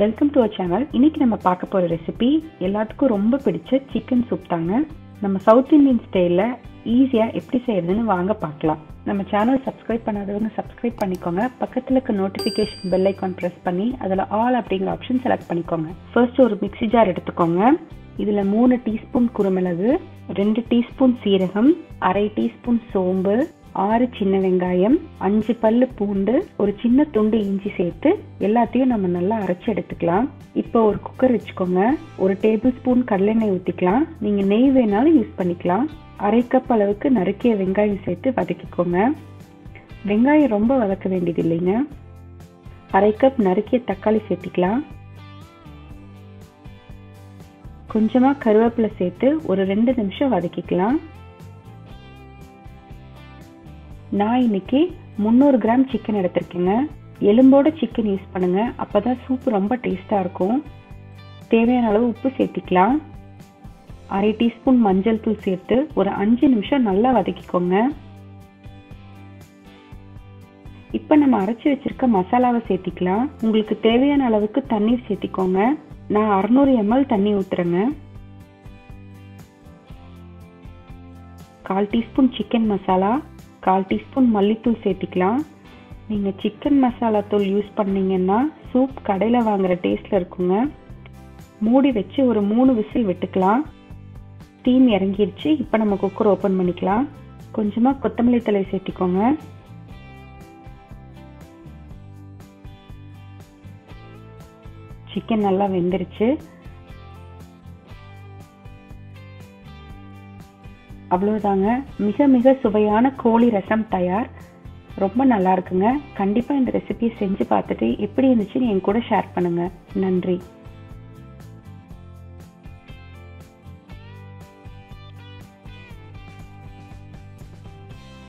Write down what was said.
Welcome to our channel. இன்னைக்கு நம்ம பார்க்க போகிற ரெசிபி எல்லாத்துக்கும் ரொம்ப பிடிச்ச சிக்கன் சூப் தாங்க. நம்ம சவுத் இந்தியன் ஸ்டைலில் ஈஸியாக எப்படி செய்யறதுன்னு வாங்க பார்க்கலாம். நம்ம சேனல் சப்ஸ்கிரைப் பண்ணாதவங்க சப்ஸ்கிரைப் பண்ணிக்கோங்க. பக்கத்தில் இருக்க நோட்டிஃபிகேஷன் பெல் ஐக்கான் ப்ரெஸ் பண்ணி அதில் ஆல் அப்படிங்கிற ஆப்ஷன் செலக்ட் பண்ணிக்கோங்க. ஃபர்ஸ்ட் ஒரு மிக்ஸி ஜார் எடுத்துக்கோங்க. இதில் 3 டீஸ்பூன் குருமிளகு, 2 டீஸ்பூன் சீரகம், அரை டீஸ்பூன் சோம்பு, 6 சின்ன வெங்காயம், 5 பல்லு பூண்டு, ஒரு சின்ன துண்டு இஞ்சி சேர்த்து எல்லாத்தையும் நம்ம நல்லா அரைச்சி எடுத்துக்கலாம். இப்போ ஒரு குக்கர் வச்சுக்கோங்க. 1 டேபிள் ஸ்பூன் கடலெண்ணெய் ஊற்றிக்கலாம். நீங்கள் நெய் வேணாலும் யூஸ் பண்ணிக்கலாம். அரை கப் அளவுக்கு நறுக்கிய வெங்காயம் சேர்த்து வதக்கிக்கோங்க. வெங்காயம் ரொம்ப வதக்க வேண்டியது இல்லைங்க. அரை கப் நறுக்கிய தக்காளி சேர்த்திக்கலாம். கொஞ்சமாக கருவேப்பிலை சேர்த்து ஒரு 2 நிமிஷம் வதக்கிக்கலாம். நான் இன்னைக்கு 300 கிராம் சிக்கன் எடுத்திருக்கேங்க. எலும்போட சிக்கன் யூஸ் பண்ணுங்க, அப்பதான் சூப் ரொம்ப டேஸ்டா இருக்கும். தேவையான அளவு உப்பு சேர்த்திக்கலாம். அரை டீஸ்பூன் மஞ்சள் தூள் சேர்த்து ஒரு 5 நிமிஷம் நல்லா வதக்கிக்கோங்க. இப்போ நம்ம அரைச்சி வச்சிருக்க மசாலாவை சேர்த்திக்கலாம். உங்களுக்கு தேவையான அளவுக்கு தண்ணீர் சேர்த்திக்கோங்க. நான் 600 ml தண்ணி ஊத்துறேங்க. 1/4 டீஸ்பூன் சிக்கன் மசாலா, 1/4 டீஸ்பூன் மல்லித்தூள் சேர்த்திக்கலாம். நீங்கள் சிக்கன் மசாலா தூள் யூஸ் பண்ணீங்கன்னா சூப் கடையில் வாங்குற டேஸ்ட்டில் இருக்குங்க. மூடி வச்சு ஒரு 3 விசில் விட்டுக்கலாம். ஸ்டீம் இறங்கிடுச்சு. இப்போ நம்ம குக்கர் ஓப்பன் பண்ணிக்கலாம். கொஞ்சமாக கொத்தமல்லி தழை சேர்த்திக்கோங்க. சிக்கன் நல்லா வெந்துருச்சு. அவ்வளோதாங்க, மிக மிக சுவையான கோழி ரசம் தயார். ரொம்ப நல்லா இருக்குங்க. கண்டிப்பாக இந்த ரெசிபியை செஞ்சு பார்த்துட்டு எப்படி இருந்துச்சுன்னு என் கூட ஷேர் பண்ணுங்கள். நன்றி.